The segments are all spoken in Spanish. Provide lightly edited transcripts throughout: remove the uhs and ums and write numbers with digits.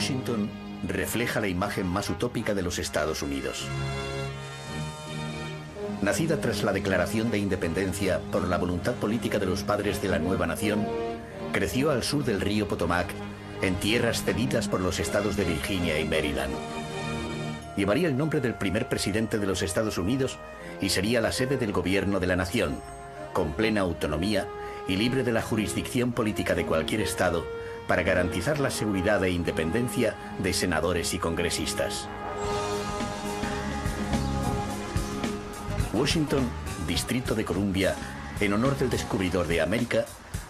Washington refleja la imagen más utópica de los Estados Unidos. Nacida tras la declaración de independencia por la voluntad política de los padres de la nueva nación, creció al sur del río Potomac, en tierras cedidas por los estados de Virginia y Maryland. Llevaría el nombre del primer presidente de los Estados Unidos y sería la sede del gobierno de la nación, con plena autonomía y libre de la jurisdicción política de cualquier estado para garantizar la seguridad e independencia de senadores y congresistas. Washington, Distrito de Columbia, en honor del descubridor de América,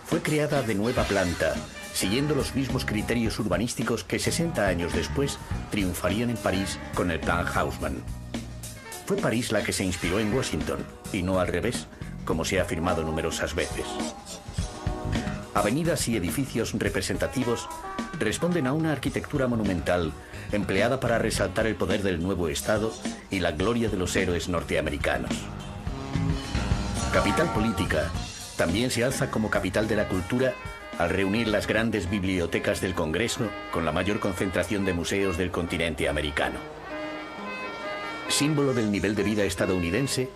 fue creada de nueva planta, siguiendo los mismos criterios urbanísticos que 60 años después triunfarían en París con el Plan Haussmann. Fue París la que se inspiró en Washington, y no al revés, como se ha afirmado numerosas veces. Avenidas y edificios representativos responden a una arquitectura monumental empleada para resaltar el poder del nuevo Estado y la gloria de los héroes norteamericanos. Capital política, también se alza como capital de la cultura al reunir las grandes bibliotecas del Congreso con la mayor concentración de museos del continente americano. Símbolo del nivel de vida estadounidense,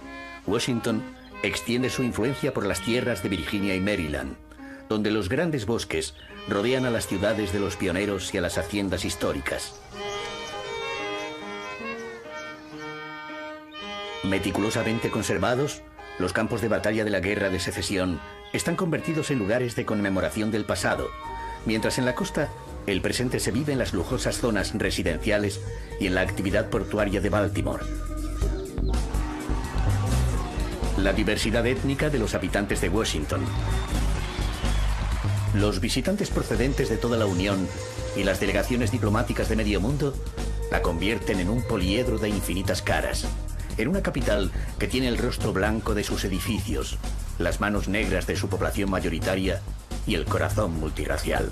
Washington extiende su influencia por las tierras de Virginia y Maryland, donde los grandes bosques rodean a las ciudades de los pioneros y a las haciendas históricas. Meticulosamente conservados, los campos de batalla de la Guerra de Secesión están convertidos en lugares de conmemoración del pasado, mientras en la costa el presente se vive en las lujosas zonas residenciales y en la actividad portuaria de Baltimore. La diversidad étnica de los habitantes de Washington. Los visitantes procedentes de toda la Unión y las delegaciones diplomáticas de medio mundo la convierten en un poliedro de infinitas caras, en una capital que tiene el rostro blanco de sus edificios, las manos negras de su población mayoritaria y el corazón multirracial.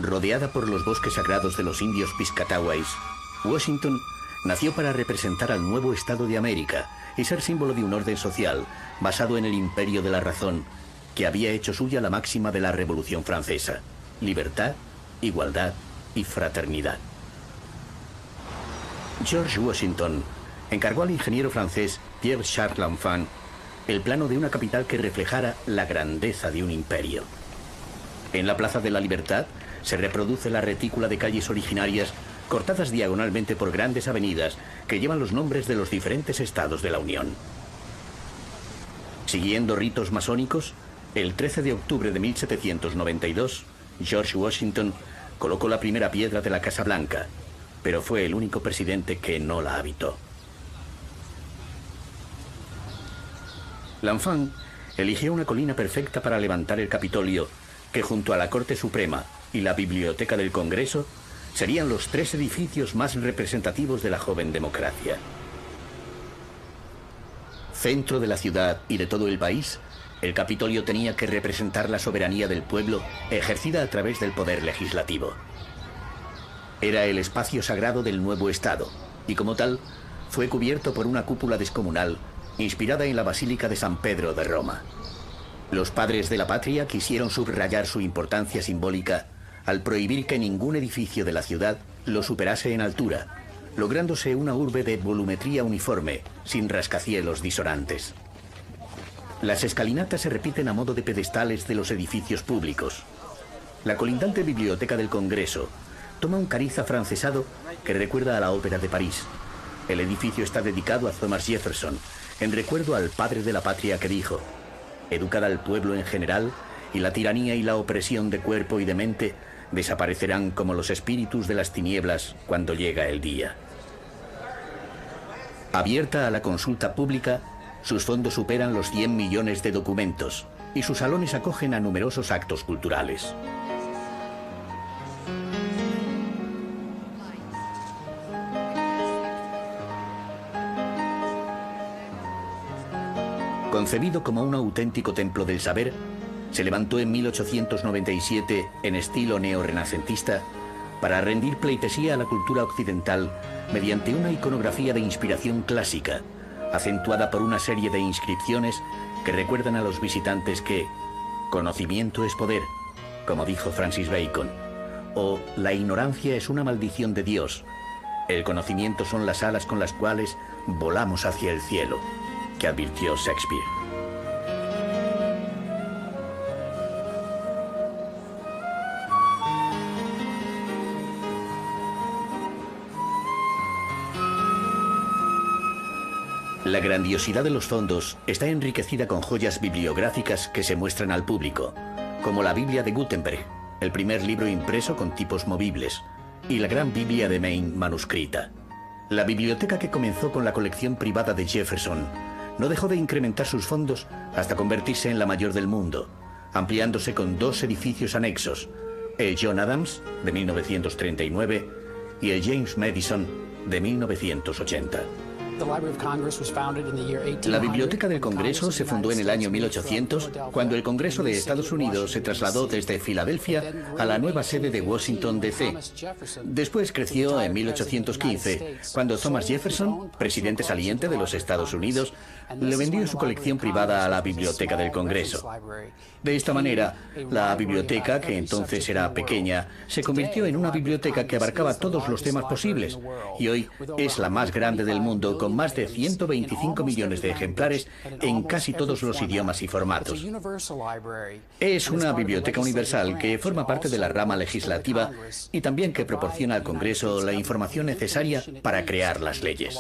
Rodeada por los bosques sagrados de los indios Piscataways, Washington nació para representar al nuevo Estado de América y ser símbolo de un orden social basado en el imperio de la razón, que había hecho suya la máxima de la Revolución Francesa: libertad, igualdad y fraternidad. George Washington encargó al ingeniero francés Pierre-Charles L'Enfant el plano de una capital que reflejara la grandeza de un imperio. En la Plaza de la Libertad se reproduce la retícula de calles originarias cortadas diagonalmente por grandes avenidas que llevan los nombres de los diferentes estados de la Unión. Siguiendo ritos masónicos, el 13 de octubre de 1792, George Washington colocó la primera piedra de la Casa Blanca, pero fue el único presidente que no la habitó. L'Enfant eligió una colina perfecta para levantar el Capitolio, que junto a la Corte Suprema y la Biblioteca del Congreso serían los tres edificios más representativos de la joven democracia. Centro de la ciudad y de todo el país, el Capitolio tenía que representar la soberanía del pueblo ejercida a través del poder legislativo. Era el espacio sagrado del nuevo Estado y, como tal, fue cubierto por una cúpula descomunal inspirada en la Basílica de San Pedro de Roma. Los padres de la patria quisieron subrayar su importancia simbólica al prohibir que ningún edificio de la ciudad lo superase en altura, lográndose una urbe de volumetría uniforme, sin rascacielos disonantes. Las escalinatas se repiten a modo de pedestales de los edificios públicos. La colindante Biblioteca del Congreso toma un cariz afrancesado que recuerda a la Ópera de París. El edificio está dedicado a Thomas Jefferson, en recuerdo al padre de la patria que dijo: educad al pueblo en general, y la tiranía y la opresión de cuerpo y de mente desaparecerán como los espíritus de las tinieblas cuando llega el día. Abierta a la consulta pública, sus fondos superan los 100 millones de documentos y sus salones acogen a numerosos actos culturales. Concebido como un auténtico templo del saber, se levantó en 1897, en estilo neorrenacentista, para rendir pleitesía a la cultura occidental mediante una iconografía de inspiración clásica, acentuada por una serie de inscripciones que recuerdan a los visitantes que conocimiento es poder, como dijo Francis Bacon, o la ignorancia es una maldición de Dios, el conocimiento son las alas con las cuales volamos hacia el cielo, que advirtió Shakespeare. La grandiosidad de los fondos está enriquecida con joyas bibliográficas que se muestran al público, como la Biblia de Gutenberg, el primer libro impreso con tipos movibles, y la Gran Biblia de Maine manuscrita. La biblioteca, que comenzó con la colección privada de Jefferson, no dejó de incrementar sus fondos hasta convertirse en la mayor del mundo, ampliándose con 2 edificios anexos, el John Adams, de 1939, y el James Madison, de 1980. La Biblioteca del Congreso se fundó en el año 1800, cuando el Congreso de Estados Unidos se trasladó desde Filadelfia a la nueva sede de Washington, D.C. Después creció en 1815, cuando Thomas Jefferson, presidente saliente de los Estados Unidos, le vendió su colección privada a la Biblioteca del Congreso. De esta manera, la biblioteca, que entonces era pequeña, se convirtió en una biblioteca que abarcaba todos los temas posibles, y hoy es la más grande del mundo, con más de 125 millones de ejemplares en casi todos los idiomas y formatos. Es una biblioteca universal que forma parte de la rama legislativa y también que proporciona al Congreso la información necesaria para crear las leyes.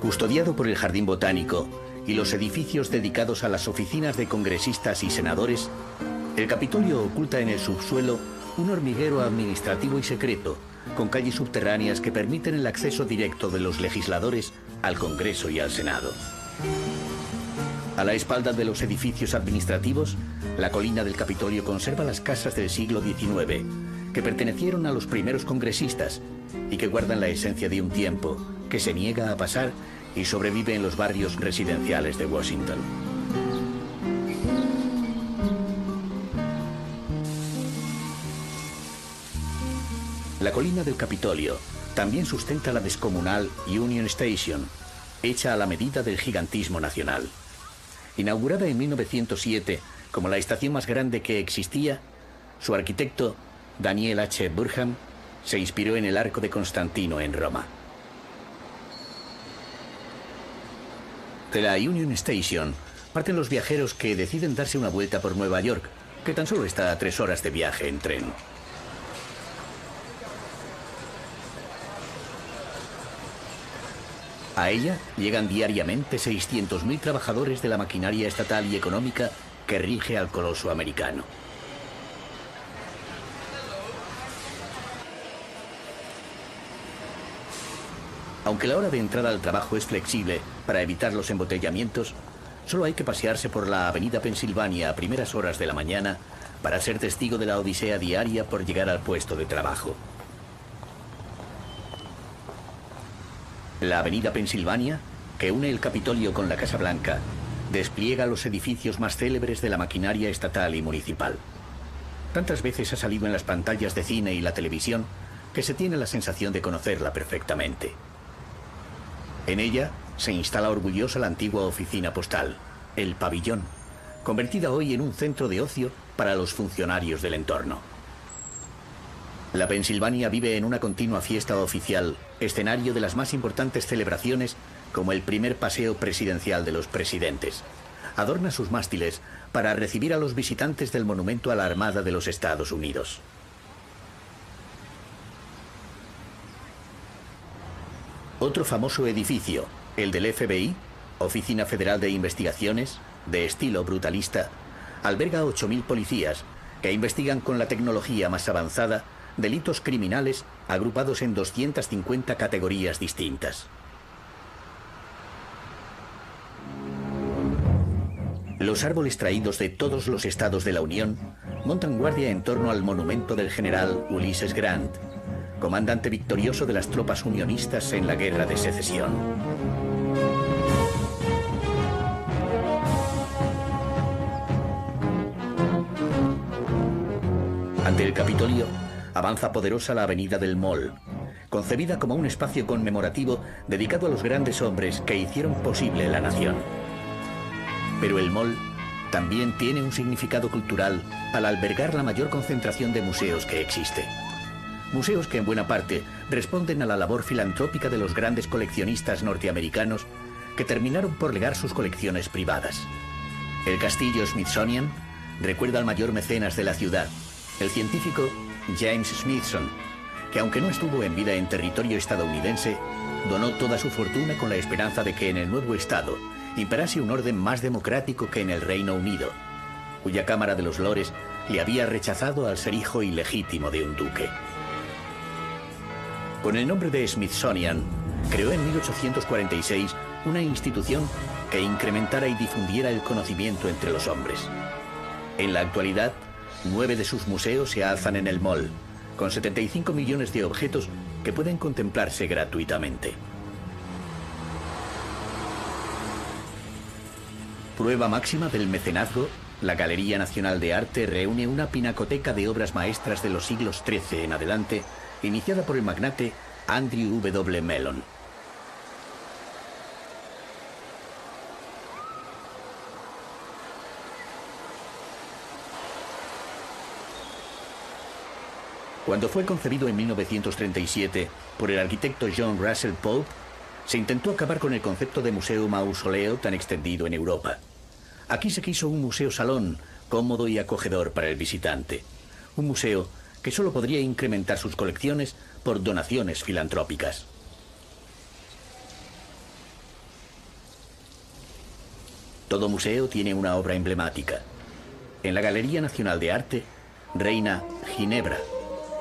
Custodiado por el Jardín Botánico y los edificios dedicados a las oficinas de congresistas y senadores, el Capitolio oculta en el subsuelo un hormiguero administrativo y secreto, con calles subterráneas que permiten el acceso directo de los legisladores al Congreso y al Senado. A la espalda de los edificios administrativos, la colina del Capitolio conserva las casas del siglo XIX, que pertenecieron a los primeros congresistas y que guardan la esencia de un tiempo que se niega a pasar y sobrevive en los barrios residenciales de Washington. La colina del Capitolio también sustenta la descomunal Union Station, hecha a la medida del gigantismo nacional. Inaugurada en 1907 como la estación más grande que existía, su arquitecto, Daniel H. Burham, se inspiró en el Arco de Constantino en Roma. De la Union Station parten los viajeros que deciden darse una vuelta por Nueva York, que tan solo está a 3 horas de viaje en tren. A ella llegan diariamente 600.000 trabajadores de la maquinaria estatal y económica que rige al coloso americano. Aunque la hora de entrada al trabajo es flexible para evitar los embotellamientos, solo hay que pasearse por la avenida Pensilvania a primeras horas de la mañana para ser testigo de la odisea diaria por llegar al puesto de trabajo. La avenida Pensilvania, que une el Capitolio con la Casa Blanca, despliega los edificios más célebres de la maquinaria estatal y municipal. Tantas veces ha salido en las pantallas de cine y la televisión que se tiene la sensación de conocerla perfectamente. En ella se instala orgullosa la antigua oficina postal, el Pabellón, convertida hoy en un centro de ocio para los funcionarios del entorno. La Pensilvania vive en una continua fiesta oficial, escenario de las más importantes celebraciones, como el primer paseo presidencial de los presidentes. Adorna sus mástiles para recibir a los visitantes del monumento a la Armada de los Estados Unidos. Otro famoso edificio, el del FBI, Oficina Federal de Investigaciones, de estilo brutalista, alberga a 8.000 policías que investigan con la tecnología más avanzada delitos criminales agrupados en 250 categorías distintas. Los árboles traídos de todos los estados de la Unión montan guardia en torno al monumento del general Ulysses Grant, comandante victorioso de las tropas unionistas en la Guerra de Secesión. Ante el Capitolio, avanza poderosa la Avenida del Mall, concebida como un espacio conmemorativo dedicado a los grandes hombres que hicieron posible la nación. Pero el Mall también tiene un significado cultural al albergar la mayor concentración de museos que existe. Museos que en buena parte responden a la labor filantrópica de los grandes coleccionistas norteamericanos que terminaron por legar sus colecciones privadas. El castillo Smithsonian recuerda al mayor mecenas de la ciudad, el científico James Smithson, que aunque no estuvo en vida en territorio estadounidense, donó toda su fortuna con la esperanza de que en el nuevo estado imperase un orden más democrático que en el Reino Unido, cuya Cámara de los Lores le había rechazado al ser hijo ilegítimo de un duque. Con el nombre de Smithsonian, creó en 1846 una institución que incrementara y difundiera el conocimiento entre los hombres. En la actualidad, 9 de sus museos se alzan en el Mall, con 75 millones de objetos que pueden contemplarse gratuitamente. Prueba máxima del mecenazgo, la Galería Nacional de Arte reúne una pinacoteca de obras maestras de los siglos XIII en adelante, iniciada por el magnate Andrew W. Mellon. Cuando fue concebido en 1937 por el arquitecto John Russell Pope, se intentó acabar con el concepto de museo mausoleo tan extendido en Europa. Aquí se quiso un museo salón, cómodo y acogedor para el visitante. Un museo que solo podría incrementar sus colecciones por donaciones filantrópicas. Todo museo tiene una obra emblemática. En la Galería Nacional de Arte reina Ginebra,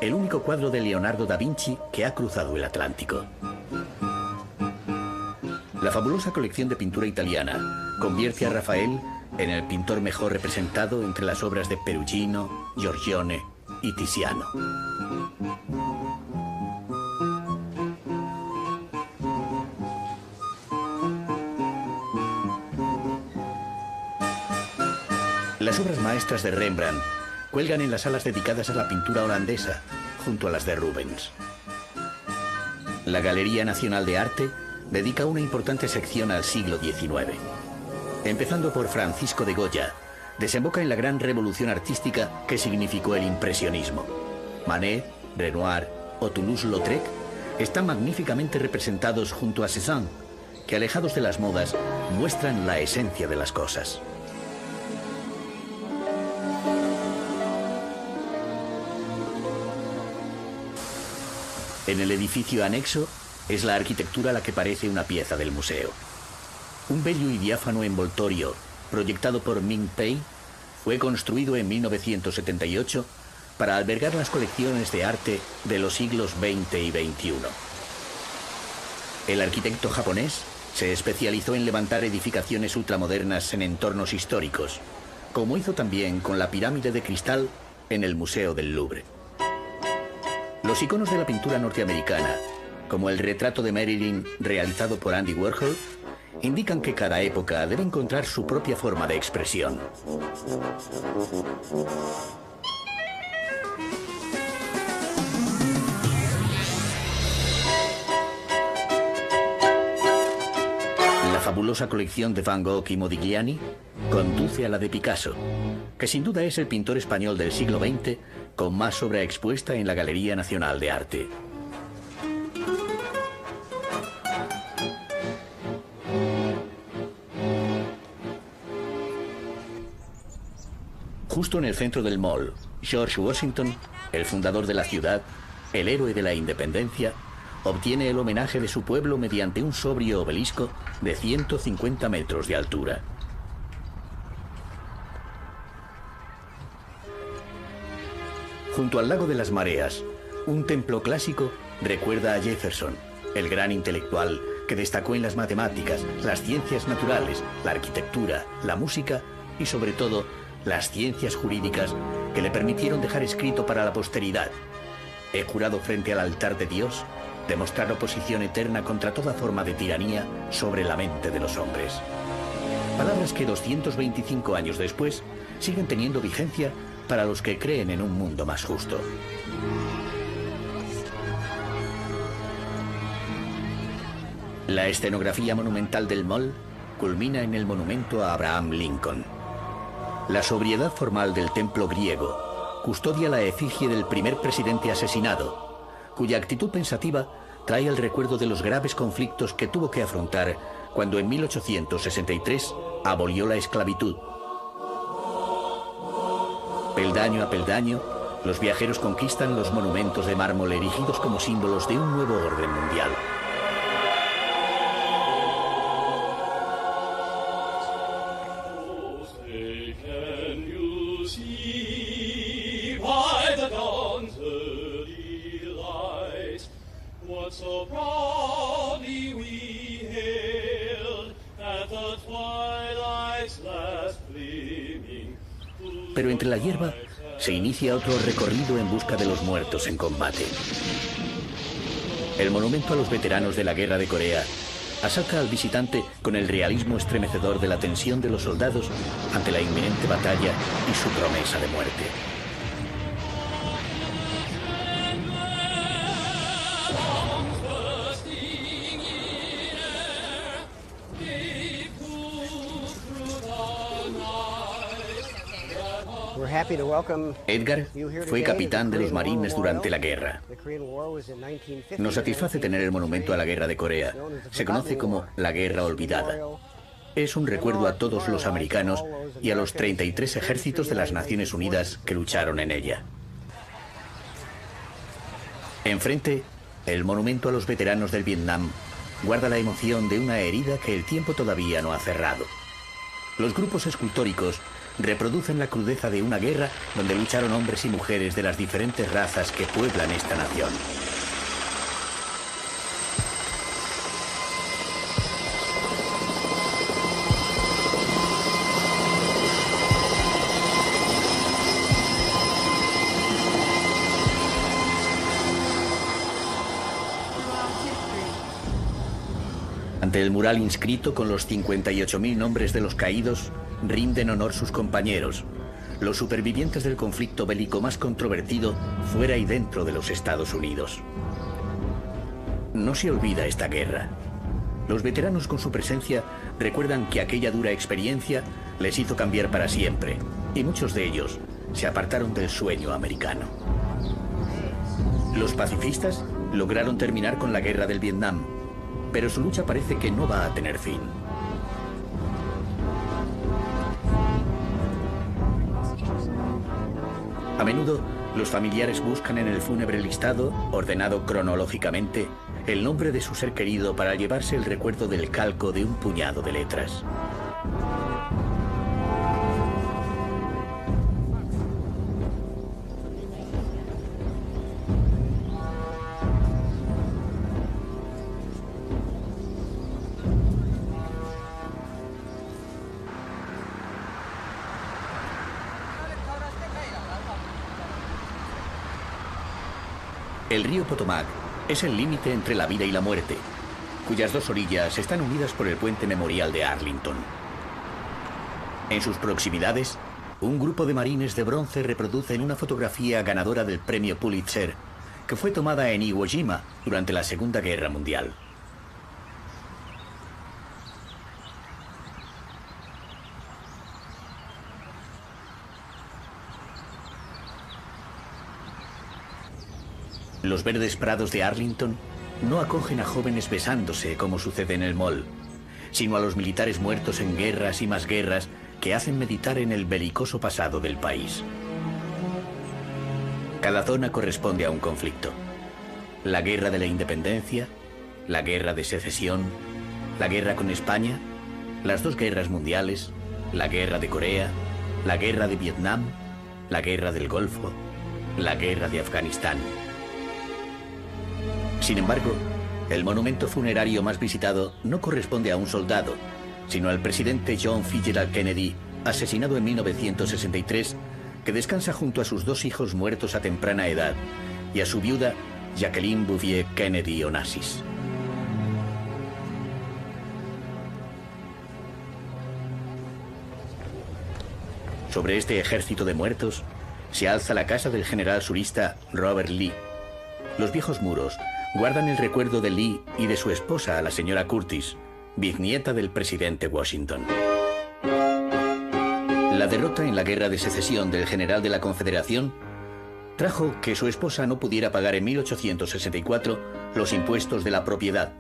el único cuadro de Leonardo da Vinci que ha cruzado el Atlántico. La fabulosa colección de pintura italiana convierte a Rafael en el pintor mejor representado entre las obras de Perugino, Giorgione y Tiziano. Las obras maestras de Rembrandt cuelgan en las salas dedicadas a la pintura holandesa, junto a las de Rubens. La Galería Nacional de Arte dedica una importante sección al siglo XIX. Empezando por Francisco de Goya, desemboca en la gran revolución artística que significó el impresionismo. Manet, Renoir o Toulouse-Lautrec están magníficamente representados junto a Cézanne, que alejados de las modas muestran la esencia de las cosas. En el edificio anexo es la arquitectura la que parece una pieza del museo. Un bello y diáfano envoltorio, proyectado por Ming Pei, fue construido en 1978 para albergar las colecciones de arte de los siglos XX y XXI. El arquitecto japonés se especializó en levantar edificaciones ultramodernas en entornos históricos, como hizo también con la pirámide de cristal en el Museo del Louvre. Los iconos de la pintura norteamericana, como el retrato de Marilyn realizado por Andy Warhol, indican que cada época debe encontrar su propia forma de expresión. La fabulosa colección de Van Gogh y Modigliani conduce a la de Picasso, que sin duda es el pintor español del siglo XX con más obra expuesta en la Galería Nacional de Arte. Justo en el centro del mall, George Washington, el fundador de la ciudad, el héroe de la independencia, obtiene el homenaje de su pueblo mediante un sobrio obelisco de 150 metros de altura. Junto al lago de las Mareas, un templo clásico recuerda a Jefferson, el gran intelectual que destacó en las matemáticas, las ciencias naturales, la arquitectura, la música y sobre todo las ciencias jurídicas que le permitieron dejar escrito para la posteridad: he jurado frente al altar de Dios demostrar oposición eterna contra toda forma de tiranía sobre la mente de los hombres. Palabras que 225 años después siguen teniendo vigencia para los que creen en un mundo más justo. La escenografía monumental del Mall culmina en el monumento a Abraham Lincoln. La sobriedad formal del templo griego custodia la efigie del primer presidente asesinado, cuya actitud pensativa trae el recuerdo de los graves conflictos que tuvo que afrontar cuando en 1863 abolió la esclavitud. Peldaño a peldaño, los viajeros conquistan los monumentos de mármol erigidos como símbolos de un nuevo orden mundial. Pero entre la hierba se inicia otro recorrido en busca de los muertos en combate. El monumento a los veteranos de la Guerra de Corea asalta al visitante con el realismo estremecedor de la tensión de los soldados ante la inminente batalla y su promesa de muerte. Edgar fue capitán de los marines durante la guerra. Nos satisface tener el monumento a la Guerra de Corea. Se conoce como la Guerra Olvidada. Es un recuerdo a todos los americanos y a los 33 ejércitos de las Naciones Unidas que lucharon en ella. Enfrente, el monumento a los veteranos del Vietnam guarda la emoción de una herida que el tiempo todavía no ha cerrado. Los grupos escultóricos reproducen la crudeza de una guerra donde lucharon hombres y mujeres de las diferentes razas que pueblan esta nación. Ante el mural inscrito con los 58.000 nombres de los caídos, rinden honor sus compañeros, los supervivientes del conflicto bélico más controvertido fuera y dentro de los Estados Unidos. No se olvida esta guerra. Los veteranos con su presencia recuerdan que aquella dura experiencia les hizo cambiar para siempre, y muchos de ellos se apartaron del sueño americano. Los pacifistas lograron terminar con la guerra del Vietnam, pero su lucha parece que no va a tener fin. A menudo, los familiares buscan en el fúnebre listado, ordenado cronológicamente, el nombre de su ser querido para llevarse el recuerdo del calco de un puñado de letras. El río Potomac es el límite entre la vida y la muerte, cuyas dos orillas están unidas por el puente memorial de Arlington. En sus proximidades, un grupo de marines de bronce reproducen una fotografía ganadora del premio Pulitzer, que fue tomada en Iwo Jima durante la Segunda Guerra Mundial. Los verdes prados de Arlington no acogen a jóvenes besándose como sucede en el Mall, sino a los militares muertos en guerras y más guerras que hacen meditar en el belicoso pasado del país. Cada zona corresponde a un conflicto. La guerra de la independencia, la guerra de secesión, la guerra con España, las dos guerras mundiales, la guerra de Corea, la guerra de Vietnam, la guerra del Golfo, la guerra de Afganistán. Sin embargo, el monumento funerario más visitado no corresponde a un soldado, sino al presidente John Fitzgerald Kennedy, asesinado en 1963, que descansa junto a sus dos hijos muertos a temprana edad y a su viuda, Jacqueline Bouvier Kennedy Onassis. Sobre este ejército de muertos, se alza la casa del general surista Robert Lee. Los viejos muros guardan el recuerdo de Lee y de su esposa, la señora Curtis, bisnieta del presidente Washington. La derrota en la Guerra de Secesión del general de la Confederación trajo que su esposa no pudiera pagar en 1864 los impuestos de la propiedad,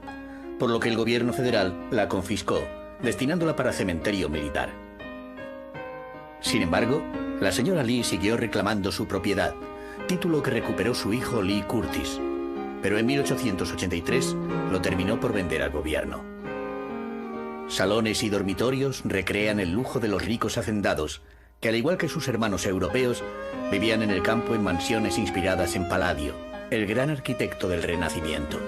por lo que el gobierno federal la confiscó, destinándola para cementerio militar. Sin embargo, la señora Lee siguió reclamando su propiedad, título que recuperó su hijo Lee Curtis, pero en 1883 lo terminó por vender al gobierno. Salones y dormitorios recrean el lujo de los ricos hacendados, que al igual que sus hermanos europeos, vivían en el campo en mansiones inspiradas en Palladio, el gran arquitecto del Renacimiento.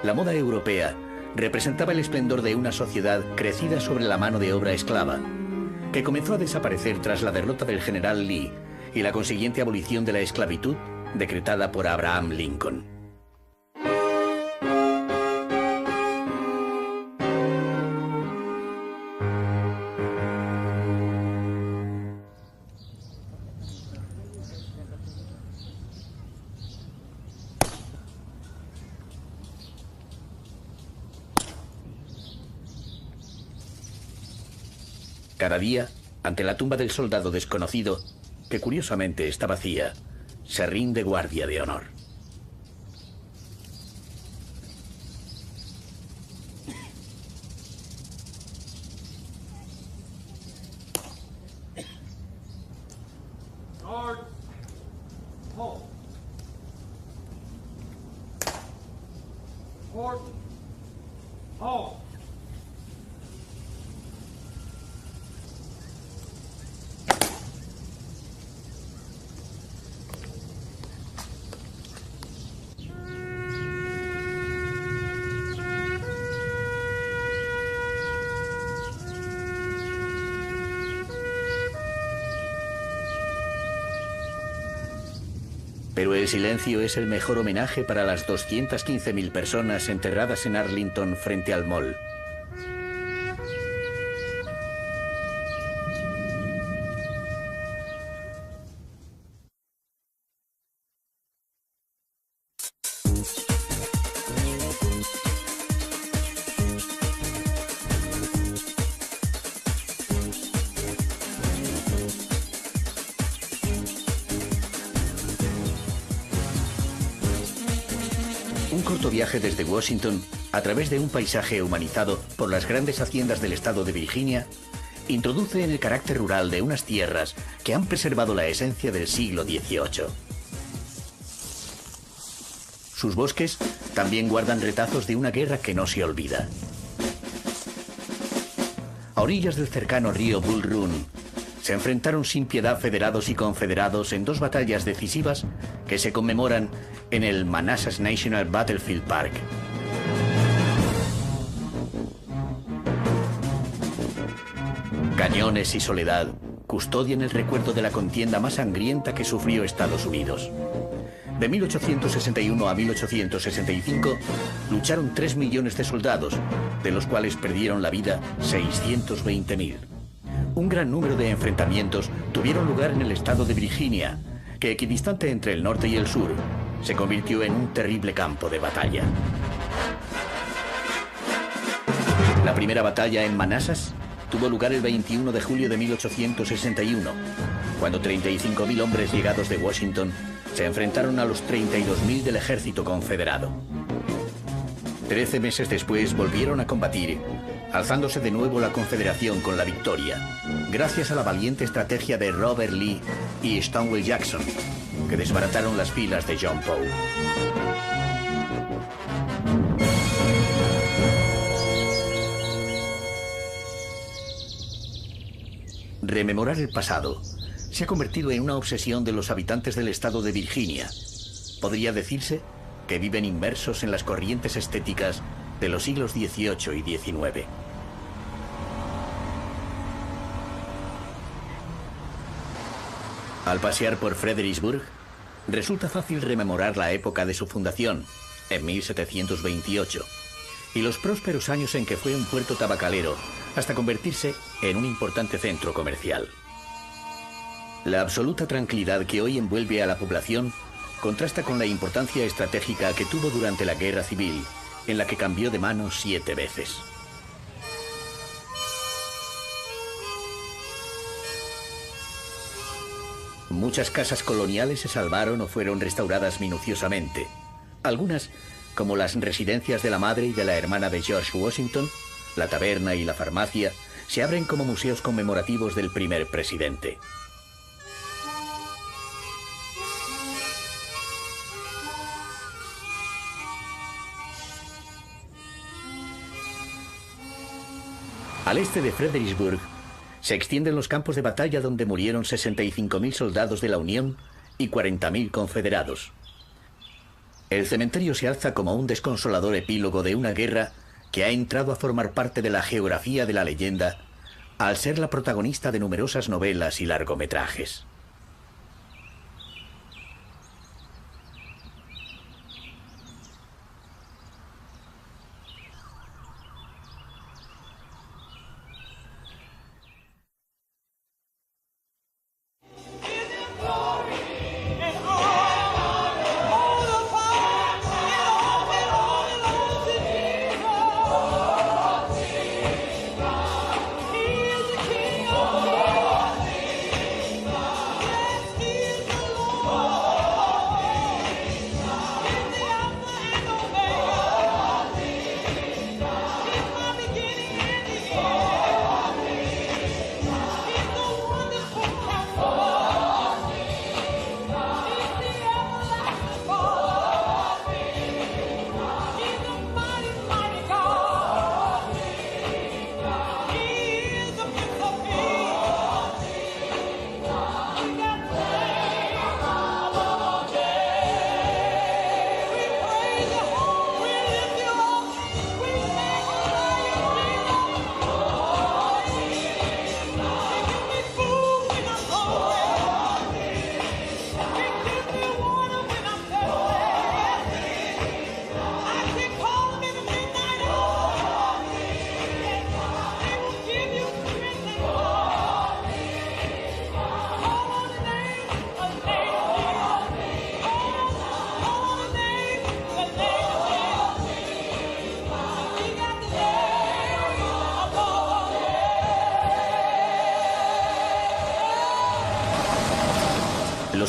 La moda europea representaba el esplendor de una sociedad crecida sobre la mano de obra esclava, que comenzó a desaparecer tras la derrota del general Lee y la consiguiente abolición de la esclavitud decretada por Abraham Lincoln. Cada día, ante la tumba del soldado desconocido, que curiosamente está vacía, se rinde guardia de honor. Pero el silencio es el mejor homenaje para las 215.000 personas enterradas en Arlington frente al Mall. Un corto viaje desde Washington, a través de un paisaje humanizado por las grandes haciendas del estado de Virginia, introduce en el carácter rural de unas tierras que han preservado la esencia del siglo XVIII. Sus bosques también guardan retazos de una guerra que no se olvida. A orillas del cercano río Bull Run, se enfrentaron sin piedad federados y confederados en dos batallas decisivas que se conmemoran en el Manassas National Battlefield Park. Cañones y soledad custodian el recuerdo de la contienda más sangrienta que sufrió Estados Unidos. De 1861 a 1865 lucharon 3 millones de soldados, de los cuales perdieron la vida 620.000. Un gran número de enfrentamientos tuvieron lugar en el estado de Virginia, que equidistante entre el norte y el sur, se convirtió en un terrible campo de batalla. La primera batalla en Manassas tuvo lugar el 21 de julio de 1861, cuando 35.000 hombres llegados de Washington se enfrentaron a los 32.000 del ejército confederado. 13 meses después volvieron a combatir, alzándose de nuevo la Confederación con la victoria, gracias a la valiente estrategia de Robert Lee y Stonewall Jackson, que desbarataron las filas de John Poe. Rememorar el pasado se ha convertido en una obsesión de los habitantes del estado de Virginia. Podría decirse que viven inmersos en las corrientes estéticas de los siglos XVIII y XIX. Al pasear por Fredericksburg, resulta fácil rememorar la época de su fundación, en 1728, y los prósperos años en que fue un puerto tabacalero, hasta convertirse en un importante centro comercial. La absoluta tranquilidad que hoy envuelve a la población contrasta con la importancia estratégica que tuvo durante la Guerra Civil, en la que cambió de manos 7 veces. Muchas casas coloniales se salvaron o fueron restauradas minuciosamente. Algunas, como las residencias de la madre y de la hermana de George Washington, la taberna y la farmacia, se abren como museos conmemorativos del primer presidente. Al este de Fredericksburg se extienden los campos de batalla donde murieron 65.000 soldados de la Unión y 40.000 confederados. El cementerio se alza como un desconsolador epílogo de una guerra que ha entrado a formar parte de la geografía de la leyenda al ser la protagonista de numerosas novelas y largometrajes.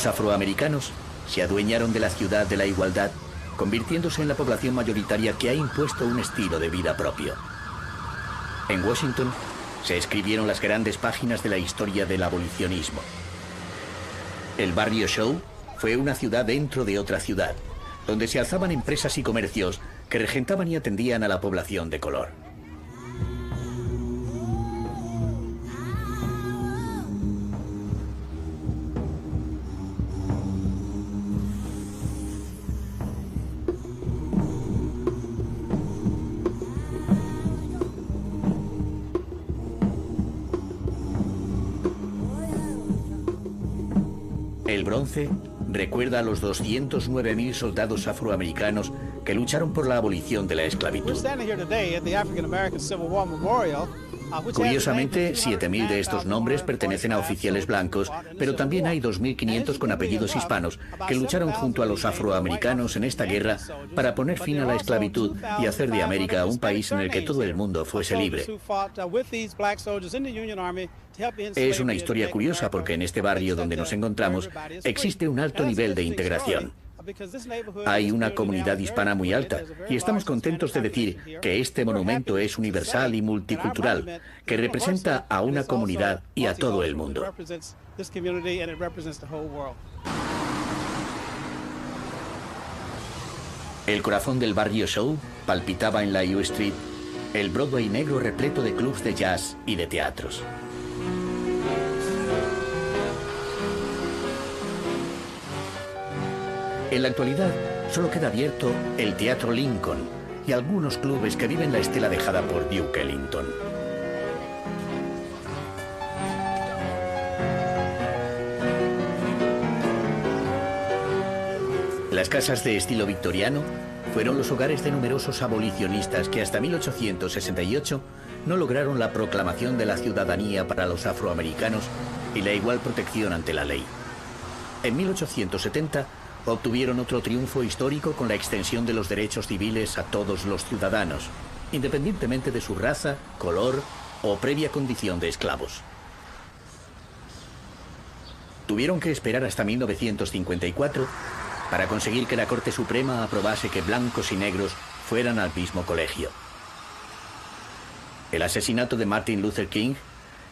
Los afroamericanos se adueñaron de la ciudad de la igualdad, convirtiéndose en la población mayoritaria que ha impuesto un estilo de vida propio. En Washington se escribieron las grandes páginas de la historia del abolicionismo. El barrio Shaw fue una ciudad dentro de otra ciudad, donde se alzaban empresas y comercios que regentaban y atendían a la población de color. El bronce recuerda a los 209.000 soldados afroamericanos que lucharon por la abolición de la esclavitud. Curiosamente, 7.000 de estos nombres pertenecen a oficiales blancos, pero también hay 2.500 con apellidos hispanos que lucharon junto a los afroamericanos en esta guerra para poner fin a la esclavitud y hacer de América un país en el que todo el mundo fuese libre. Es una historia curiosa porque en este barrio donde nos encontramos existe un alto nivel de integración. Hay una comunidad hispana muy alta y estamos contentos de decir que este monumento es universal y multicultural, que representa a una comunidad y a todo el mundo. El corazón del barrio Shaw palpitaba en la U Street, el Broadway negro repleto de clubs de jazz y de teatros. En la actualidad, solo queda abierto el Teatro Lincoln y algunos clubes que viven la estela dejada por Duke Ellington. Las casas de estilo victoriano fueron los hogares de numerosos abolicionistas que hasta 1868 no lograron la proclamación de la ciudadanía para los afroamericanos y la igual protección ante la ley. En 1870 obtuvieron otro triunfo histórico con la extensión de los derechos civiles a todos los ciudadanos, independientemente de su raza, color o previa condición de esclavos. Tuvieron que esperar hasta 1954 para conseguir que la Corte Suprema aprobase que blancos y negros fueran al mismo colegio. El asesinato de Martin Luther King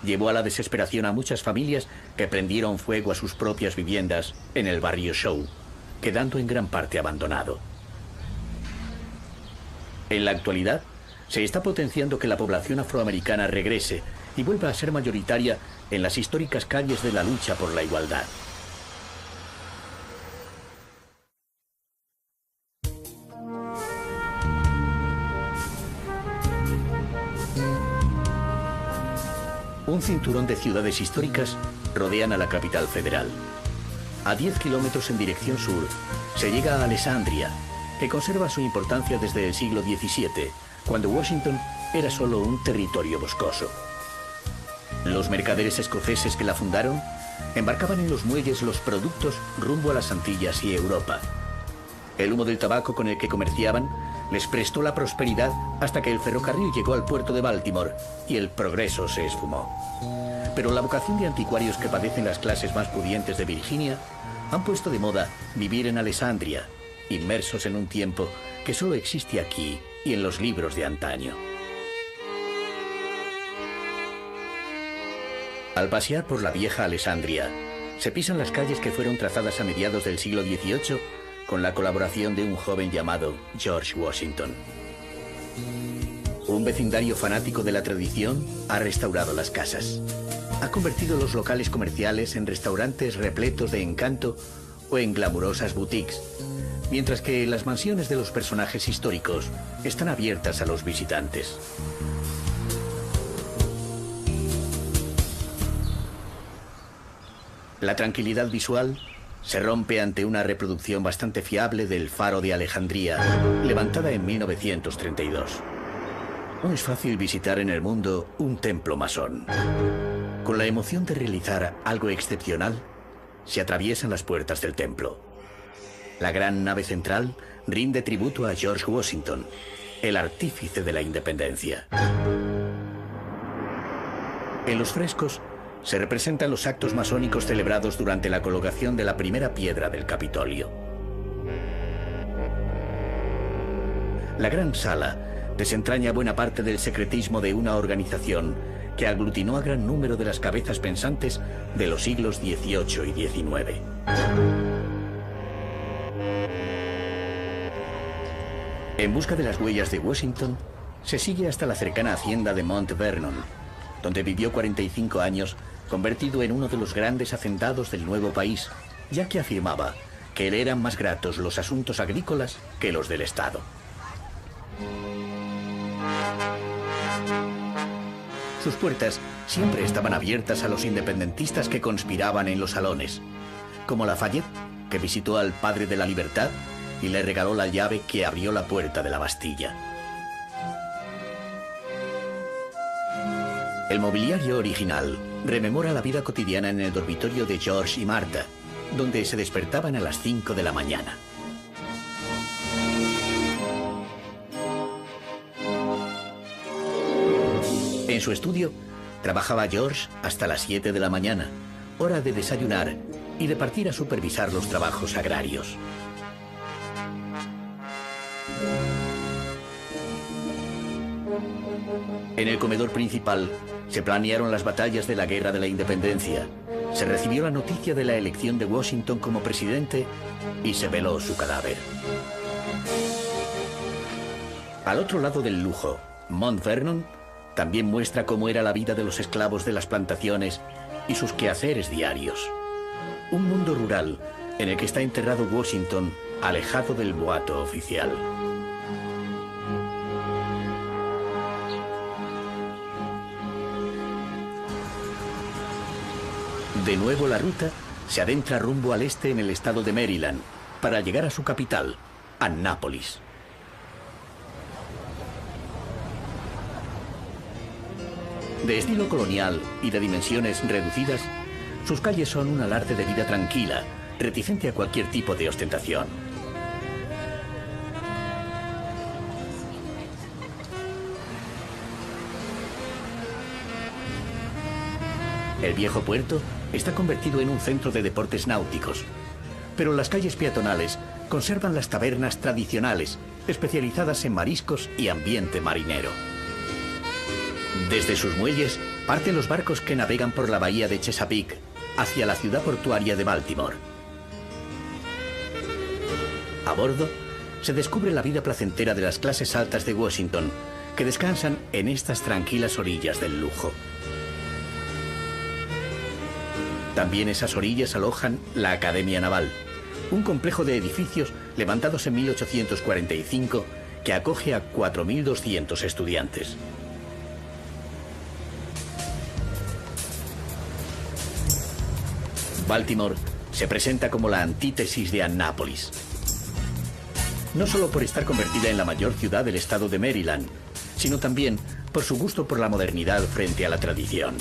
llevó a la desesperación a muchas familias que prendieron fuego a sus propias viviendas en el barrio Shaw, quedando en gran parte abandonado. En la actualidad, se está potenciando que la población afroamericana regrese y vuelva a ser mayoritaria en las históricas calles de la lucha por la igualdad. Un cinturón de ciudades históricas rodean a la capital federal. A 10 kilómetros en dirección sur se llega a Alessandria, que conserva su importancia desde el siglo XVII, cuando Washington era solo un territorio boscoso. Los mercaderes escoceses que la fundaron embarcaban en los muelles los productos rumbo a las Antillas y Europa. El humo del tabaco con el que comerciaban les prestó la prosperidad hasta que el ferrocarril llegó al puerto de Baltimore y el progreso se esfumó. Pero la vocación de anticuarios que padecen las clases más pudientes de Virginia han puesto de moda vivir en Alessandria, inmersos en un tiempo que solo existe aquí y en los libros de antaño. Al pasear por la vieja Alessandria, se pisan las calles que fueron trazadas a mediados del siglo XVIII con la colaboración de un joven llamado George Washington. Un vecindario fanático de la tradición ha restaurado las casas. Ha convertido los locales comerciales en restaurantes repletos de encanto o en glamurosas boutiques, mientras que las mansiones de los personajes históricos están abiertas a los visitantes. La tranquilidad visual se rompe ante una reproducción bastante fiable del Faro de Alejandría, levantada en 1932. No es fácil visitar en el mundo un templo masón. Con la emoción de realizar algo excepcional, se atraviesan las puertas del templo. La gran nave central rinde tributo a George Washington, el artífice de la independencia. En los frescos se representan los actos masónicos celebrados durante la colocación de la primera piedra del Capitolio. La gran sala desentraña buena parte del secretismo de una organización que aglutinó a gran número de las cabezas pensantes de los siglos XVIII y XIX. En busca de las huellas de Washington, se sigue hasta la cercana hacienda de Mount Vernon, donde vivió 45 años, convertido en uno de los grandes hacendados del nuevo país, ya que afirmaba que le eran más gratos los asuntos agrícolas que los del Estado. Sus puertas siempre estaban abiertas a los independentistas que conspiraban en los salones, como Lafayette, que visitó al padre de la libertad y le regaló la llave que abrió la puerta de la Bastilla. El mobiliario original rememora la vida cotidiana en el dormitorio de George y Martha, donde se despertaban a las 5 de la mañana. En su estudio, trabajaba George hasta las 7 de la mañana, hora de desayunar y de partir a supervisar los trabajos agrarios. En el comedor principal se planearon las batallas de la Guerra de la Independencia, se recibió la noticia de la elección de Washington como presidente y se veló su cadáver. Al otro lado del lujo, Mount Vernon también muestra cómo era la vida de los esclavos de las plantaciones y sus quehaceres diarios. Un mundo rural en el que está enterrado Washington, alejado del boato oficial. De nuevo la ruta se adentra rumbo al este en el estado de Maryland, para llegar a su capital, Annápolis. De estilo colonial y de dimensiones reducidas, Sus calles son un alarde de vida tranquila, reticente a cualquier tipo de ostentación. El viejo puerto está convertido en un centro de deportes náuticos, pero las calles peatonales conservan las tabernas tradicionales, especializadas en mariscos y ambiente marinero. Desde sus muelles parten los barcos que navegan por la bahía de Chesapeake hacia la ciudad portuaria de Baltimore. A bordo se descubre la vida placentera de las clases altas de Washington, que descansan en estas tranquilas orillas del lujo. También esas orillas alojan la Academia Naval, un complejo de edificios levantados en 1845 que acoge a 4.200 estudiantes. Baltimore se presenta como la antítesis de Annápolis. No solo por estar convertida en la mayor ciudad del estado de Maryland, sino también por su gusto por la modernidad frente a la tradición.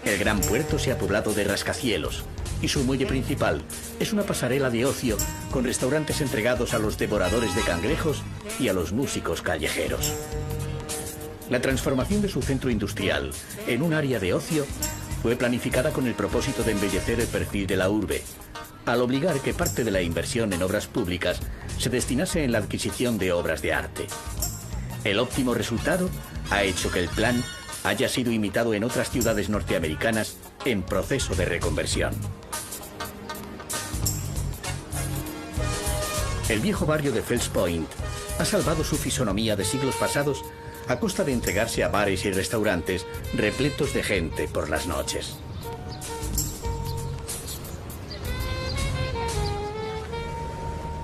El gran puerto se ha poblado de rascacielos y su muelle principal es una pasarela de ocio con restaurantes entregados a los devoradores de cangrejos y a los músicos callejeros. La transformación de su centro industrial en un área de ocio fue planificada con el propósito de embellecer el perfil de la urbe, al obligar que parte de la inversión en obras públicas se destinase en la adquisición de obras de arte. El óptimo resultado ha hecho que el plan haya sido imitado en otras ciudades norteamericanas en proceso de reconversión. El viejo barrio de Fells Point ha salvado su fisonomía de siglos pasados a costa de entregarse a bares y restaurantes repletos de gente por las noches.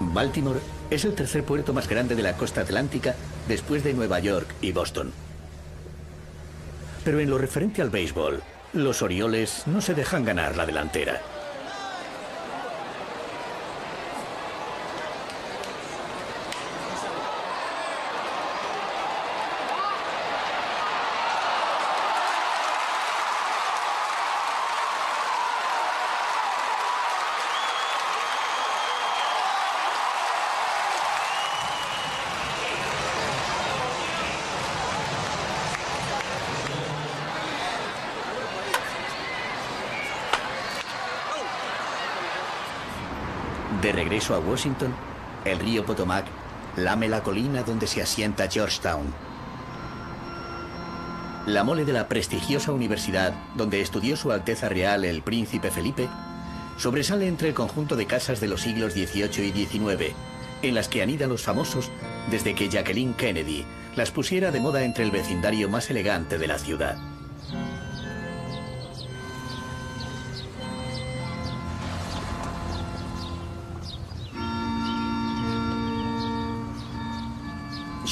Baltimore es el tercer puerto más grande de la costa atlántica después de Nueva York y Boston. Pero en lo referente al béisbol, los Orioles no se dejan ganar la delantera. De regreso a Washington, el río Potomac lame la colina donde se asienta Georgetown. La mole de la prestigiosa universidad donde estudió Su Alteza Real el Príncipe Felipe sobresale entre el conjunto de casas de los siglos XVIII y XIX, en las que anidan los famosos desde que Jacqueline Kennedy las pusiera de moda entre el vecindario más elegante de la ciudad.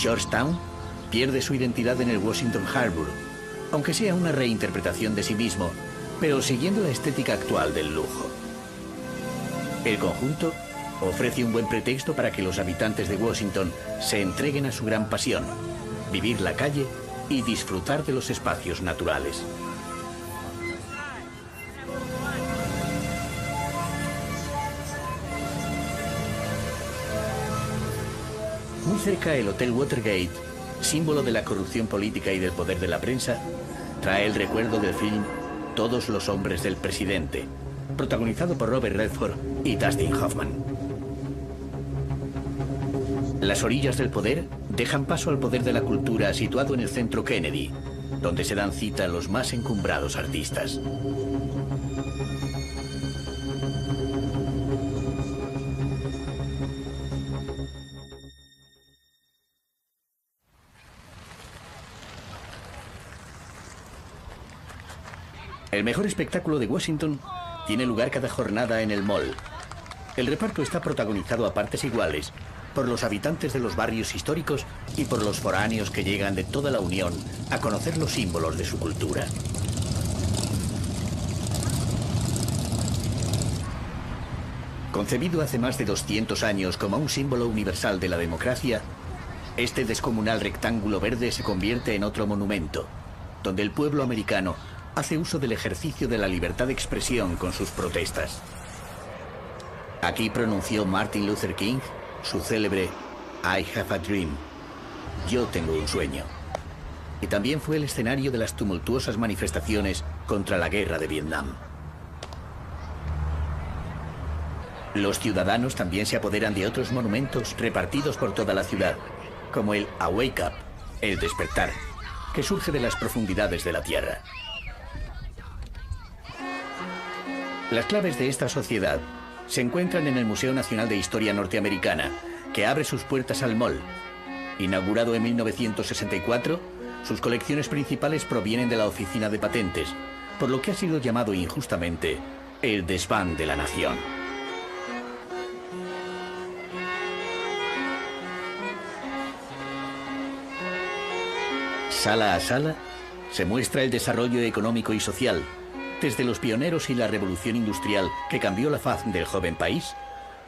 Georgetown pierde su identidad en el Washington Harbor, aunque sea una reinterpretación de sí mismo, pero siguiendo la estética actual del lujo. El conjunto ofrece un buen pretexto para que los habitantes de Washington se entreguen a su gran pasión, vivir la calle y disfrutar de los espacios naturales. Muy cerca, el Hotel Watergate, símbolo de la corrupción política y del poder de la prensa, trae el recuerdo del film Todos los hombres del presidente, protagonizado por Robert Redford y Dustin Hoffman. Las orillas del poder dejan paso al poder de la cultura situado en el centro Kennedy, donde se dan cita los más encumbrados artistas. El mejor espectáculo de Washington tiene lugar cada jornada en el Mall. El reparto está protagonizado a partes iguales por los habitantes de los barrios históricos y por los foráneos que llegan de toda la Unión a conocer los símbolos de su cultura. Concebido hace más de 200 años como un símbolo universal de la democracia, Este descomunal rectángulo verde se convierte en otro monumento, donde el pueblo americano hace uso del ejercicio de la libertad de expresión con sus protestas. Aquí pronunció Martin Luther King su célebre I have a dream, yo tengo un sueño. Y también fue el escenario de las tumultuosas manifestaciones contra la guerra de Vietnam. Los ciudadanos también se apoderan de otros monumentos repartidos por toda la ciudad, como el A Wake Up, el despertar, que surge de las profundidades de la tierra. Las claves de esta sociedad se encuentran en el Museo Nacional de Historia Norteamericana, que abre sus puertas al Mall. Inaugurado en 1964, sus colecciones principales provienen de la Oficina de Patentes, por lo que ha sido llamado injustamente el desván de la nación. Sala a sala se muestra el desarrollo económico y social, desde los pioneros y la revolución industrial que cambió la faz del joven país,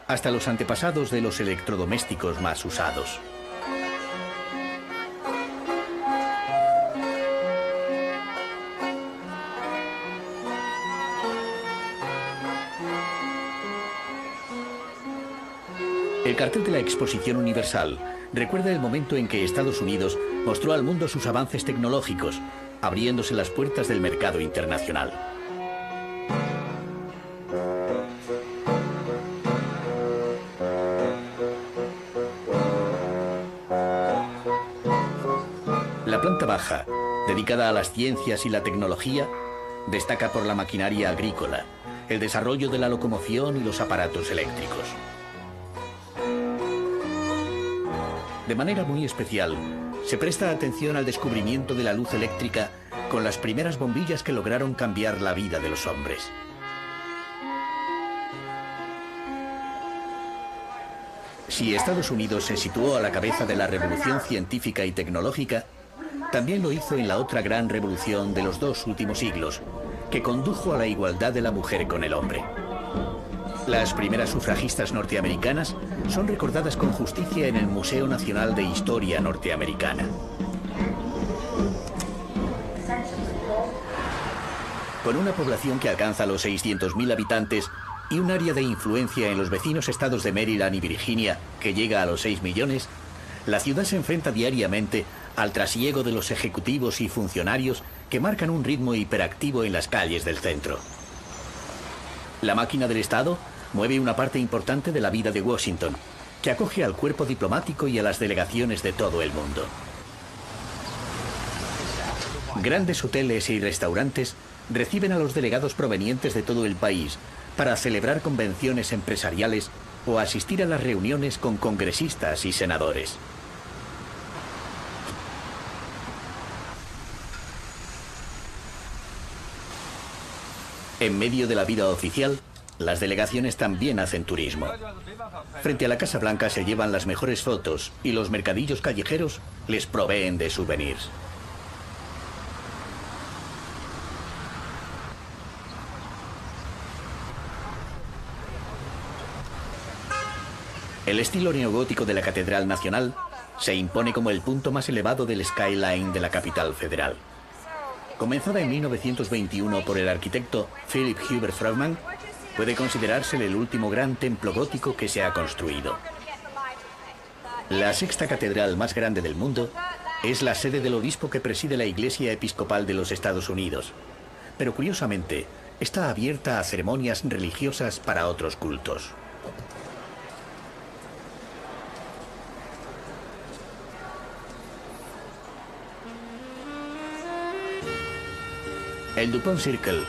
hasta los antepasados de los electrodomésticos más usados. El cartel de la Exposición Universal recuerda el momento en que Estados Unidos mostró al mundo sus avances tecnológicos, abriéndose las puertas del mercado internacional. La planta baja, dedicada a las ciencias y la tecnología, destaca por la maquinaria agrícola, el desarrollo de la locomoción y los aparatos eléctricos. De manera muy especial, se presta atención al descubrimiento de la luz eléctrica con las primeras bombillas que lograron cambiar la vida de los hombres. Si Estados Unidos se situó a la cabeza de la revolución científica y tecnológica, también lo hizo en la otra gran revolución de los 2 últimos siglos, que condujo a la igualdad de la mujer con el hombre. Las primeras sufragistas norteamericanas son recordadas con justicia en el Museo Nacional de Historia Norteamericana. Con una población que alcanza los 600.000 habitantes y un área de influencia en los vecinos estados de Maryland y Virginia que llega a los 6 millones, la ciudad se enfrenta diariamente al trasiego de los ejecutivos y funcionarios que marcan un ritmo hiperactivo en las calles del centro. La máquina del Estado mueve una parte importante de la vida de Washington, que acoge al cuerpo diplomático y a las delegaciones de todo el mundo. Grandes hoteles y restaurantes reciben a los delegados provenientes de todo el país para celebrar convenciones empresariales o asistir a las reuniones con congresistas y senadores. En medio de la vida oficial, las delegaciones también hacen turismo. Frente a la Casa Blanca se llevan las mejores fotos y los mercadillos callejeros les proveen de souvenirs. El estilo neogótico de la Catedral Nacional se impone como el punto más elevado del skyline de la capital federal. Comenzada en 1921 por el arquitecto Philip Hubert Frohman, puede considerarse el último gran templo gótico que se ha construido. La 6ª catedral más grande del mundo es la sede del obispo que preside la Iglesia Episcopal de los Estados Unidos, pero curiosamente está abierta a ceremonias religiosas para otros cultos. El Dupont Circle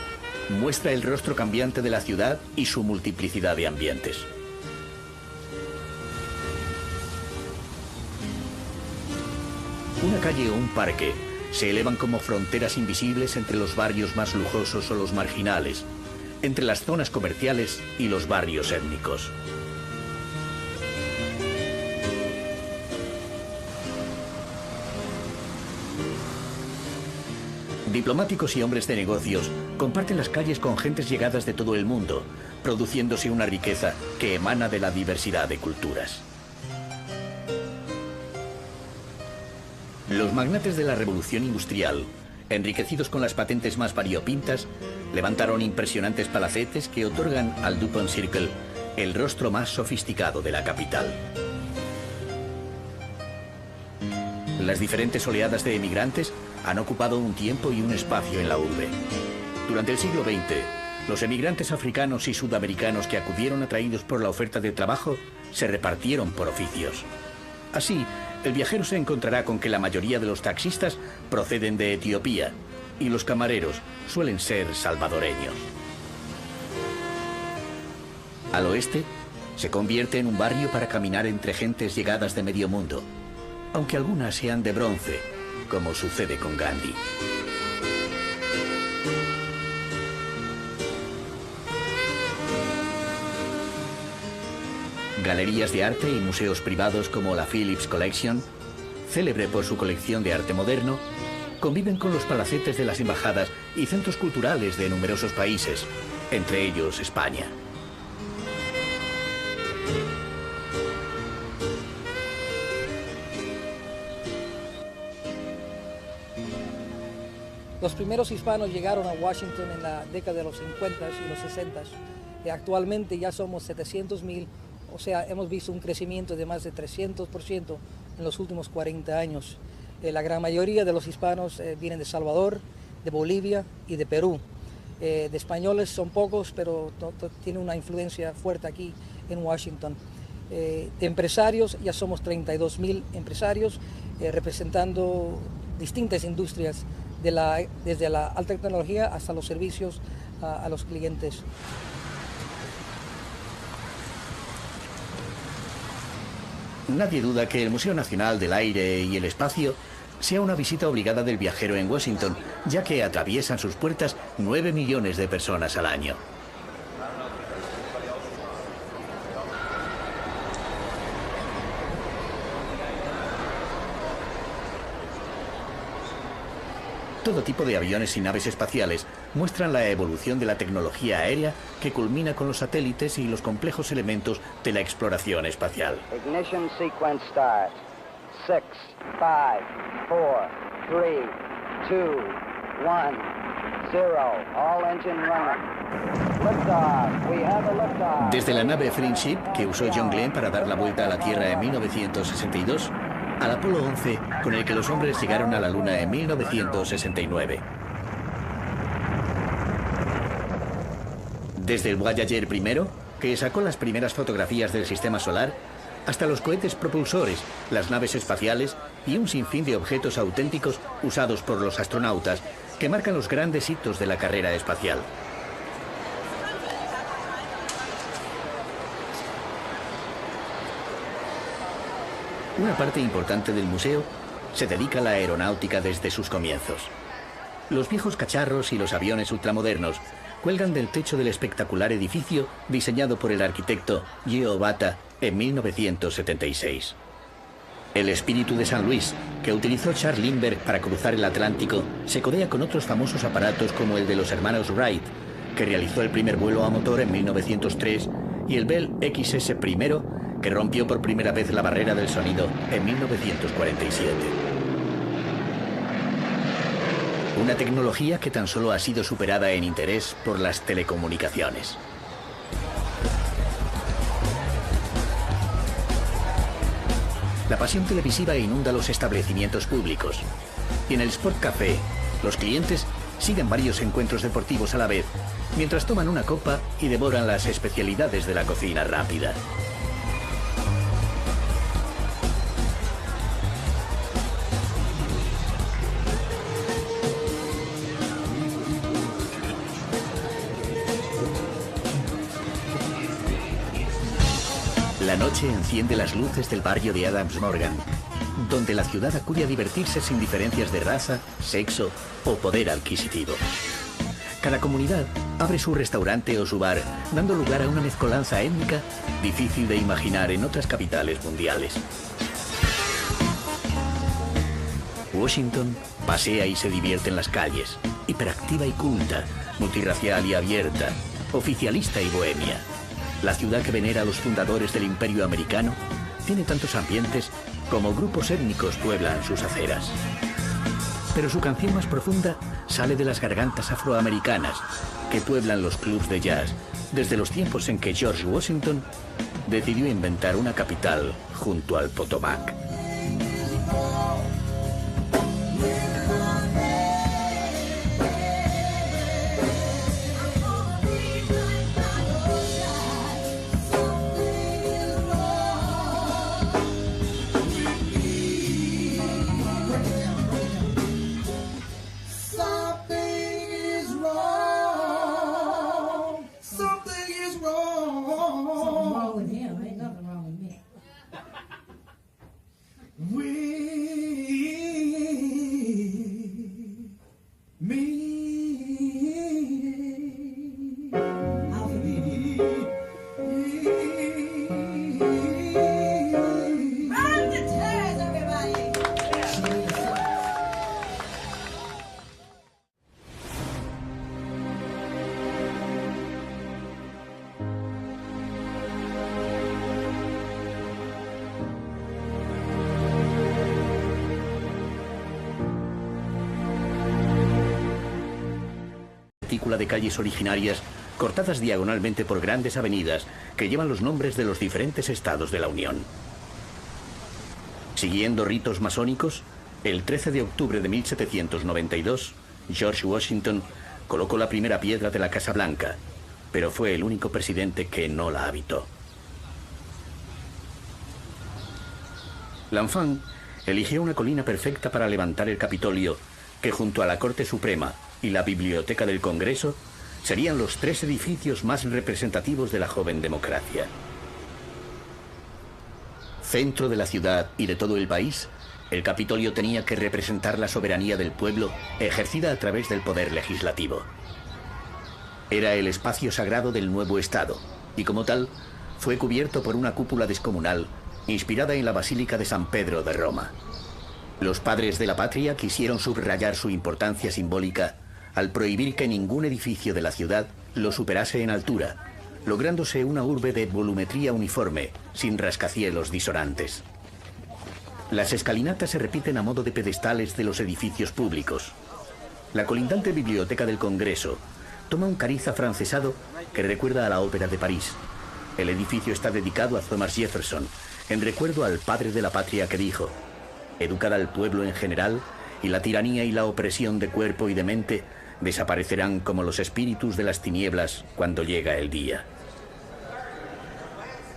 muestra el rostro cambiante de la ciudad y su multiplicidad de ambientes. Una calle o un parque se elevan como fronteras invisibles entre los barrios más lujosos o los marginales, entre las zonas comerciales y los barrios étnicos. Diplomáticos y hombres de negocios comparten las calles con gentes llegadas de todo el mundo, produciéndose una riqueza que emana de la diversidad de culturas. Los magnates de la revolución industrial, enriquecidos con las patentes más variopintas, levantaron impresionantes palacetes que otorgan al Dupont Circle el rostro más sofisticado de la capital. Las diferentes oleadas de emigrantes han ocupado un tiempo y un espacio en la urbe. Durante el siglo XX, los emigrantes africanos y sudamericanos que acudieron atraídos por la oferta de trabajo se repartieron por oficios. Así, el viajero se encontrará con que la mayoría de los taxistas proceden de Etiopía y los camareros suelen ser salvadoreños. Al oeste, se convierte en un barrio para caminar entre gentes llegadas de medio mundo, aunque algunas sean de bronce, como sucede con Gandhi. Galerías de arte y museos privados como la Phillips Collection, célebre por su colección de arte moderno, conviven con los palacetes de las embajadas y centros culturales de numerosos países, entre ellos España. Los primeros hispanos llegaron a Washington en la década de los 50 y los 60. Actualmente ya somos 700.000, o sea, hemos visto un crecimiento de más de 300% en los últimos 40 años. La gran mayoría de los hispanos vienen de Salvador, de Bolivia y de Perú. De españoles son pocos, pero tiene una influencia fuerte aquí en Washington. De empresarios, ya somos 32.000 empresarios, representando distintas industrias, desde la alta tecnología hasta los servicios a los clientes. Nadie duda que el Museo Nacional del Aire y el Espacio sea una visita obligada del viajero en Washington, ya que atraviesan sus puertas 9 millones de personas al año. Todo tipo de aviones y naves espaciales muestran la evolución de la tecnología aérea que culmina con los satélites y los complejos elementos de la exploración espacial. Ignition sequence start. 6, 5, 4, 3, 2, 1, 0. All engine running. Liftoff. We have a liftoff. Desde la nave Friendship, que usó John Glenn para dar la vuelta a la Tierra en 1962, al Apolo 11, con el que los hombres llegaron a la Luna en 1969. Desde el Voyager I, que sacó las primeras fotografías del sistema solar, hasta los cohetes propulsores, las naves espaciales y un sinfín de objetos auténticos usados por los astronautas que marcan los grandes hitos de la carrera espacial. Una parte importante del museo se dedica a la aeronáutica desde sus comienzos. Los viejos cacharros y los aviones ultramodernos cuelgan del techo del espectacular edificio diseñado por el arquitecto Geo Bata en 1976. El espíritu de San Luis, que utilizó Charles Lindbergh para cruzar el Atlántico, se codea con otros famosos aparatos como el de los hermanos Wright, que realizó el primer vuelo a motor en 1903, y el Bell XS I, que rompió por primera vez la barrera del sonido en 1947. Una tecnología que tan solo ha sido superada en interés por las telecomunicaciones. La pasión televisiva inunda los establecimientos públicos. Y en el Sport Café, los clientes siguen varios encuentros deportivos a la vez, mientras toman una copa y devoran las especialidades de la cocina rápida. La noche enciende las luces del barrio de Adams Morgan, donde la ciudad acude a divertirse sin diferencias de raza, sexo o poder adquisitivo. Cada comunidad abre su restaurante o su bar, dando lugar a una mezcolanza étnica difícil de imaginar en otras capitales mundiales. Washington pasea y se divierte en las calles, hiperactiva y culta, multirracial y abierta, oficialista y bohemia. La ciudad que venera a los fundadores del Imperio Americano tiene tantos ambientes como grupos étnicos pueblan sus aceras. Pero su canción más profunda sale de las gargantas afroamericanas que pueblan los clubs de jazz desde los tiempos en que George Washington decidió inventar una capital junto al Potomac. De calles originarias cortadas diagonalmente por grandes avenidas que llevan los nombres de los diferentes estados de la Unión. Siguiendo ritos masónicos, el 13 de octubre de 1792, George Washington colocó la primera piedra de la Casa Blanca, pero fue el único presidente que no la habitó. L'Enfant eligió una colina perfecta para levantar el Capitolio, que junto a la Corte Suprema y la Biblioteca del Congreso serían los tres edificios más representativos de la joven democracia. Centro de la ciudad y de todo el país, el Capitolio tenía que representar la soberanía del pueblo ejercida a través del poder legislativo. Era el espacio sagrado del nuevo Estado y como tal fue cubierto por una cúpula descomunal inspirada en la Basílica de San Pedro de Roma. Los padres de la patria quisieron subrayar su importancia simbólica al prohibir que ningún edificio de la ciudad lo superase en altura, lográndose una urbe de volumetría uniforme, sin rascacielos disonantes. Las escalinatas se repiten a modo de pedestales de los edificios públicos. La colindante Biblioteca del Congreso toma un cariz afrancesado que recuerda a la Ópera de París. El edificio está dedicado a Thomas Jefferson, en recuerdo al padre de la patria que dijo: «Educad al pueblo en general, y la tiranía y la opresión de cuerpo y de mente desaparecerán como los espíritus de las tinieblas cuando llega el día».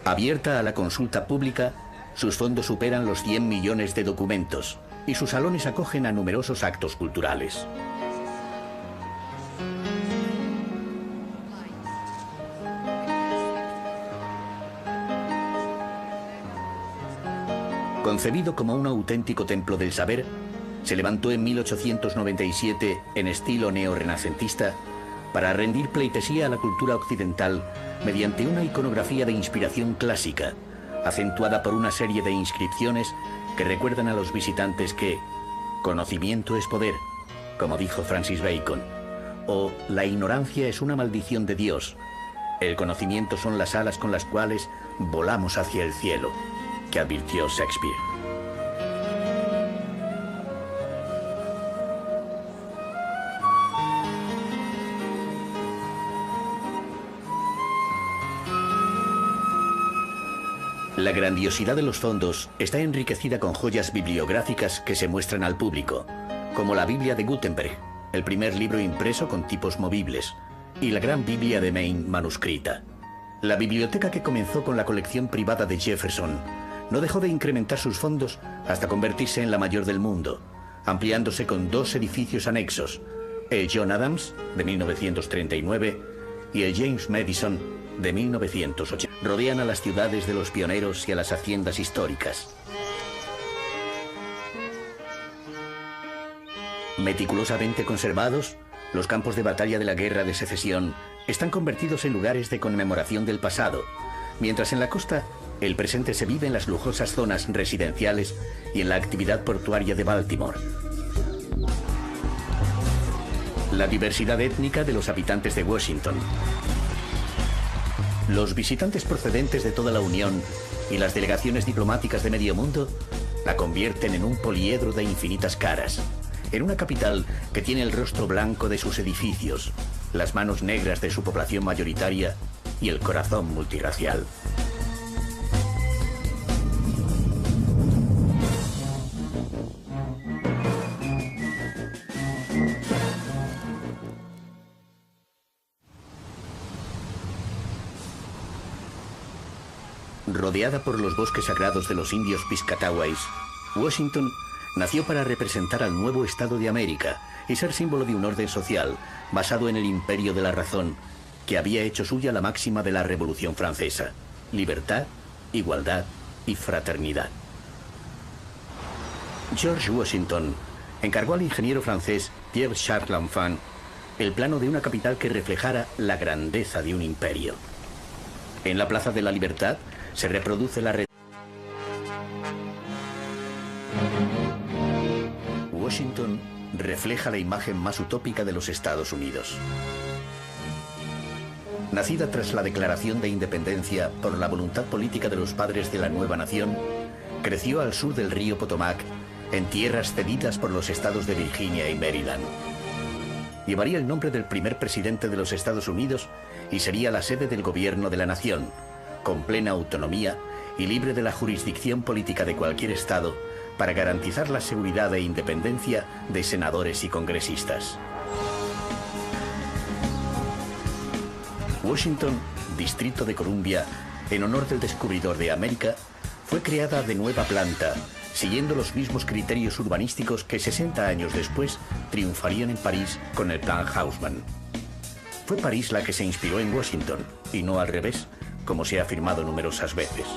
Abierta a la consulta pública, sus fondos superan los 100 millones de documentos y sus salones acogen a numerosos actos culturales. Concebido como un auténtico templo del saber, se levantó en 1897 en estilo neorrenacentista para rendir pleitesía a la cultura occidental mediante una iconografía de inspiración clásica, acentuada por una serie de inscripciones que recuerdan a los visitantes que conocimiento es poder, como dijo Francis Bacon, o la ignorancia es una maldición de Dios, el conocimiento son las alas con las cuales volamos hacia el cielo, que advirtió Shakespeare. La grandiosidad de los fondos está enriquecida con joyas bibliográficas que se muestran al público, como la Biblia de Gutenberg, el primer libro impreso con tipos movibles, y la Gran Biblia de Maine manuscrita. La biblioteca, que comenzó con la colección privada de Jefferson, no dejó de incrementar sus fondos hasta convertirse en la mayor del mundo, ampliándose con dos edificios anexos, el John Adams, de 1939, y el James Madison, de 1980. Rodean a las ciudades de los pioneros y a las haciendas históricas. Meticulosamente conservados, los campos de batalla de la Guerra de Secesión están convertidos en lugares de conmemoración del pasado, mientras en la costa el presente se vive en las lujosas zonas residenciales y en la actividad portuaria de Baltimore. La diversidad étnica de los habitantes de Washington. Los visitantes procedentes de toda la Unión y las delegaciones diplomáticas de medio mundo la convierten en un poliedro de infinitas caras, en una capital que tiene el rostro blanco de sus edificios, las manos negras de su población mayoritaria y el corazón multirracial. Rodeada por los bosques sagrados de los indios Piscataways, Washington nació para representar al nuevo Estado de América y ser símbolo de un orden social basado en el imperio de la razón, que había hecho suya la máxima de la Revolución Francesa: libertad, igualdad y fraternidad. George Washington encargó al ingeniero francés Pierre-Charles L'Enfant el plano de una capital que reflejara la grandeza de un imperio. En la Plaza de la Libertad se reproduce la Washington refleja la imagen más utópica de los Estados Unidos. Nacida tras la declaración de independencia por la voluntad política de los padres de la nueva nación, creció al sur del río Potomac, en tierras cedidas por los estados de Virginia y Maryland. Llevaría el nombre del primer presidente de los Estados Unidos y sería la sede del gobierno de la nación, con plena autonomía y libre de la jurisdicción política de cualquier estado, para garantizar la seguridad e independencia de senadores y congresistas. Washington, Distrito de Columbia, en honor del descubridor de América, fue creada de nueva planta, siguiendo los mismos criterios urbanísticos que 60 años después triunfarían en París con el Plan Haussmann. Fue París la que se inspiró en Washington, y no al revés, como se ha afirmado numerosas veces.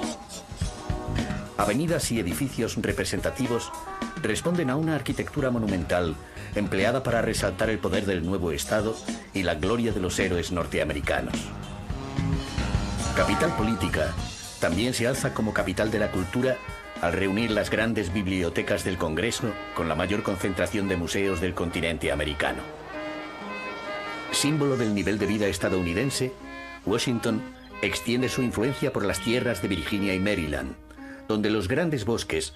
Avenidas y edificios representativos responden a una arquitectura monumental empleada para resaltar el poder del nuevo Estado y la gloria de los héroes norteamericanos. Capital política también se alza como capital de la cultura al reunir las grandes bibliotecas del Congreso con la mayor concentración de museos del continente americano. Símbolo del nivel de vida estadounidense, Washington extiende su influencia por las tierras de Virginia y Maryland, donde los grandes bosques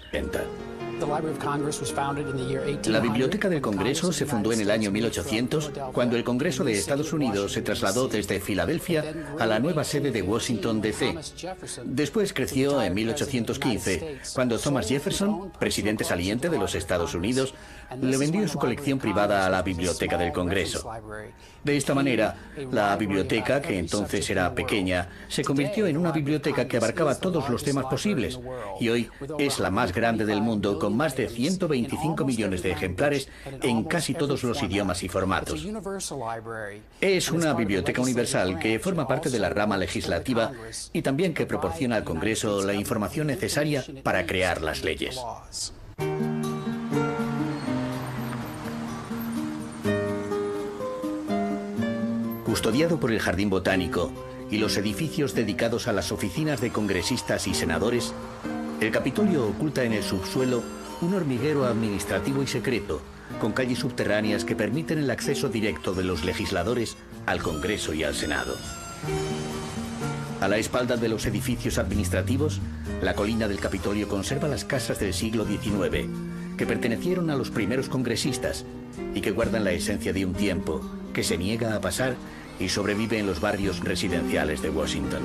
La Biblioteca del Congreso se fundó en el año 1800, cuando el Congreso de Estados Unidos se trasladó desde Filadelfia a la nueva sede de Washington, D.C. Después creció en 1815, cuando Thomas Jefferson, presidente saliente de los Estados Unidos, le vendió su colección privada a la Biblioteca del Congreso. De esta manera, la biblioteca, que entonces era pequeña, se convirtió en una biblioteca que abarcaba todos los temas posibles, y hoy es la más grande del mundo, con más de 125 millones de ejemplares en casi todos los idiomas y formatos. Es una biblioteca universal que forma parte de la rama legislativa y también que proporciona al Congreso la información necesaria para crear las leyes. Custodiado por el Jardín Botánico y los edificios dedicados a las oficinas de congresistas y senadores, el Capitolio oculta en el subsuelo un hormiguero administrativo y secreto, con calles subterráneas que permiten el acceso directo de los legisladores al Congreso y al Senado. A la espalda de los edificios administrativos, la colina del Capitolio conserva las casas del siglo XIX, que pertenecieron a los primeros congresistas y que guardan la esencia de un tiempo que se niega a pasar y sobrevive en los barrios residenciales de Washington.